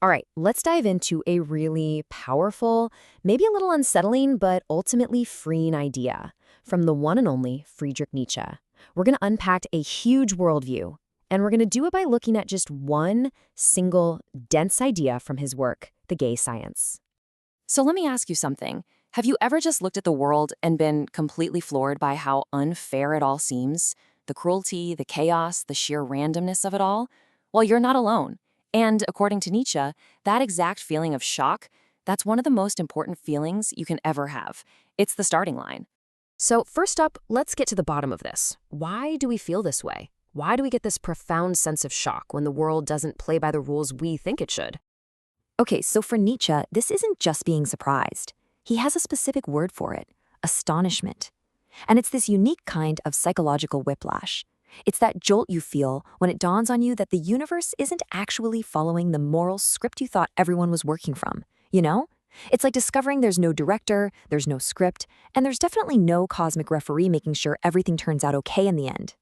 All right, let's dive into a really powerful, maybe a little unsettling, but ultimately freeing idea from the one and only Friedrich Nietzsche. We're going to unpack a huge worldview, and we're going to do it by looking at just one single dense idea from his work, The Gay Science. So let me ask you something. Have you ever just looked at the world and been completely floored by how unfair it all seems? The cruelty, the chaos, the sheer randomness of it all? Well, you're not alone. And according to Nietzsche, that exact feeling of shock, that's one of the most important feelings you can ever have. It's the starting line. So first up, let's get to the bottom of this. Why do we feel this way? Why do we get this profound sense of shock when the world doesn't play by the rules we think it should? Okay, so for Nietzsche, this isn't just being surprised. He has a specific word for it, astonishment. And it's this unique kind of psychological whiplash. It's that jolt you feel when it dawns on you that the universe isn't actually following the moral script you thought everyone was working from, you know? It's like discovering there's no director, there's no script, and there's definitely no cosmic referee making sure everything turns out okay in the end.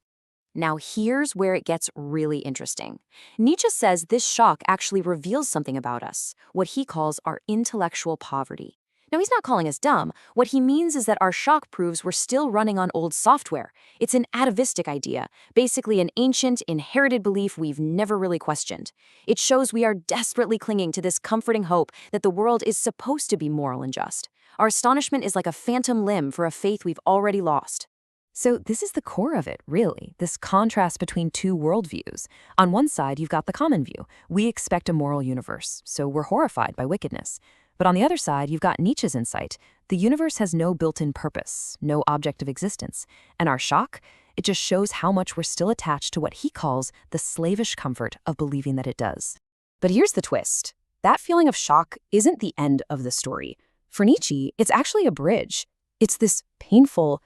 Now here's where it gets really interesting. Nietzsche says this shock actually reveals something about us, what he calls our intellectual poverty. Now he's not calling us dumb. What he means is that our shock proves we're still running on old software. It's an atavistic idea, basically an ancient, inherited belief we've never really questioned. It shows we are desperately clinging to this comforting hope that the world is supposed to be moral and just. Our astonishment is like a phantom limb for a faith we've already lost. So this is the core of it, really, this contrast between two worldviews. On one side, you've got the common view. We expect a moral universe, so we're horrified by wickedness. But on the other side, you've got Nietzsche's insight. The universe has no built-in purpose, no object of existence. And our shock, it just shows how much we're still attached to what he calls the slavish comfort of believing that it does. But here's the twist. That feeling of shock isn't the end of the story. For Nietzsche, it's actually a bridge. It's this painful,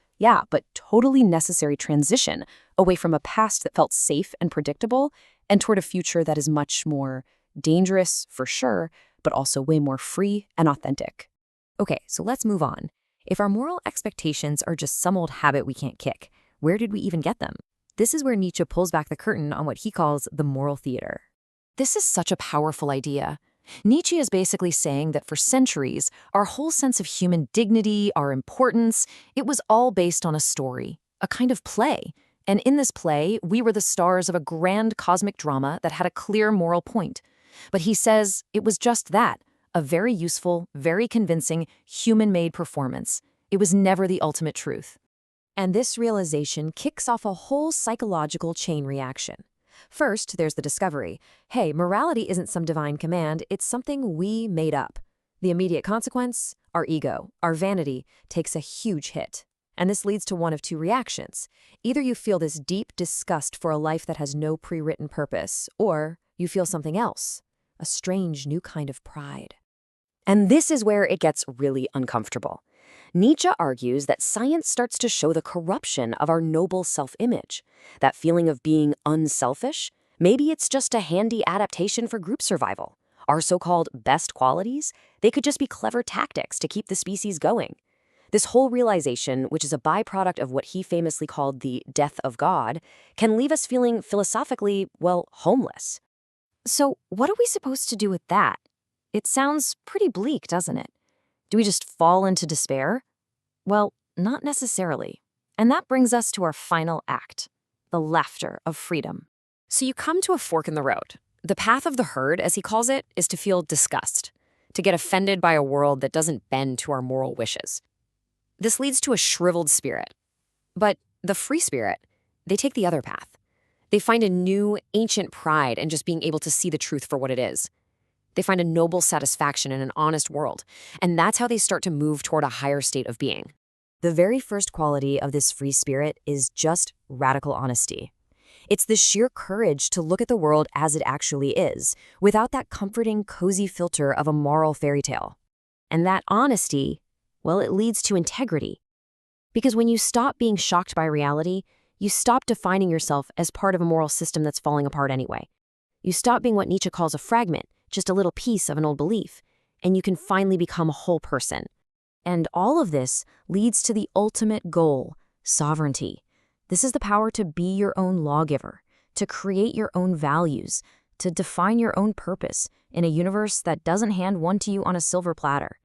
but totally necessary transition away from a past that felt safe and predictable and toward a future that is much more dangerous, for sure, but also way more free and authentic. Okay, so let's move on. If our moral expectations are just some old habit we can't kick, where did we even get them? This is where Nietzsche pulls back the curtain on what he calls the moral theater. This is such a powerful idea. Nietzsche is basically saying that for centuries, our whole sense of human dignity, our importance, it was all based on a story, a kind of play. And in this play, we were the stars of a grand cosmic drama that had a clear moral point. But he says it was just that, a very useful, very convincing, human-made performance. It was never the ultimate truth. And this realization kicks off a whole psychological chain reaction. First, there's the discovery. Hey, morality isn't some divine command, it's something we made up. The immediate consequence? Our ego, our vanity, takes a huge hit. And this leads to one of two reactions. Either you feel this deep disgust for a life that has no pre-written purpose, or you feel something else, a strange new kind of pride. And this is where it gets really uncomfortable. Nietzsche argues that science starts to show the corruption of our noble self-image. That feeling of being unselfish, maybe it's just a handy adaptation for group survival. Our so-called best qualities, they could just be clever tactics to keep the species going. This whole realization, which is a byproduct of what he famously called the death of God, can leave us feeling philosophically, homeless. So what are we supposed to do with that? It sounds pretty bleak, doesn't it? Do we just fall into despair? Well, not necessarily. And that brings us to our final act, the laughter of freedom. So you come to a fork in the road. The path of the herd, as he calls it, is to feel disgust, to get offended by a world that doesn't bend to our moral wishes. This leads to a shriveled spirit. But the free spirit, they take the other path. They find a new, ancient pride in just being able to see the truth for what it is. They find a noble satisfaction in an honest world, and that's how they start to move toward a higher state of being. The very first quality of this free spirit is just radical honesty. It's the sheer courage to look at the world as it actually is, without that comforting, cozy filter of a moral fairy tale. And that honesty, it leads to integrity. Because when you stop being shocked by reality, you stop defining yourself as part of a moral system that's falling apart anyway. You stop being what Nietzsche calls a fragment, just a little piece of an old belief, and you can finally become a whole person. And all of this leads to the ultimate goal, sovereignty. This is the power to be your own lawgiver, to create your own values, to define your own purpose, in a universe that doesn't hand one to you on a silver platter.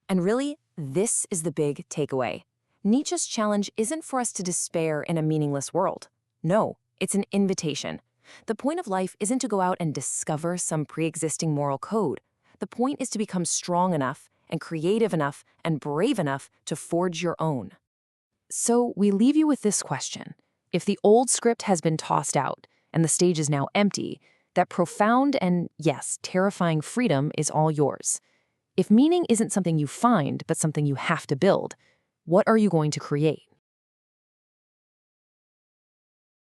And really, this is the big takeaway. Nietzsche's challenge isn't for us to despair in a meaningless world. No, it's an invitation. The point of life isn't to go out and discover some pre-existing moral code. The point is to become strong enough and creative enough and brave enough to forge your own. So we leave you with this question. If the old script has been tossed out and the stage is now empty, that profound and, yes, terrifying freedom is all yours. If meaning isn't something you find, but something you have to build, what are you going to create?